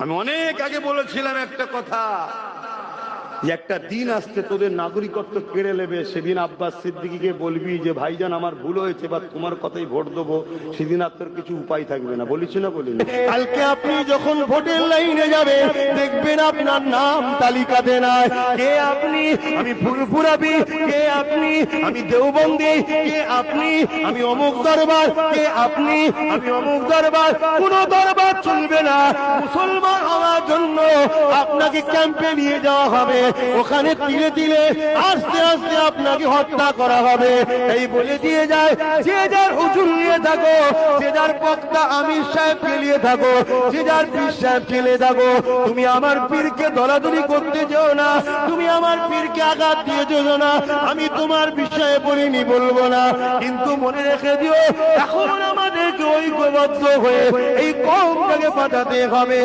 আমি অনেক আগে বলেছিলাম একটা কথা, যে একটা দিন আসছে তোদের নাগরিকত্ব কেড়ে নেবে, সেদিন আব্বাস সিদ্দিকীকে বলবি যে ভাইজান আমার ভুল হয়েছে বা তোমার কথাই ভোট দেবো, সেদিন আর তোর কিছু উপায় থাকবে না। বলিস না বলিনি? কালকে আপনি যখন ভোটের লাইনে যাবেন দেখবেন আপনার নাম তালিকাতে নাই। কে আপনি? আমি ফুরফুরাবি। কে আপনি? আমি দেওবন্দি। কে আপনি? আমি অমুক দরবার। কে আপনি? আমি অমুক দরবার। কোন দরবার চলবে না। মুসলমান হওয়ার জন্য আপনাকে ক্যাম্পে নিয়ে যাওয়া হবে, ওখানে তিলে তিলে আস্তে আস্তে আপনাকে হত্যা করা হবে। এই বলে দিয়ে যায়, যে যার হুজুর নিয়ে থাকো, যে যার বক্তা আমির সাহেবকে নিয়ে থাকো, যে যার পীর সাহেবকে নিয়ে থাকো, তুমি আমার পীরকে দলাদলি করতে যেও না, তুমি আমার পীরকে আঘাত দিয়ে যেও না। আমি তোমার বিষয়ে বলিনি, বলবো না, কিন্তু মনে রেখে দিও এখন আমাদেরকে ঐক্যবদ্ধ হয়ে এই কওমটাকে বাঁচাতে হবে।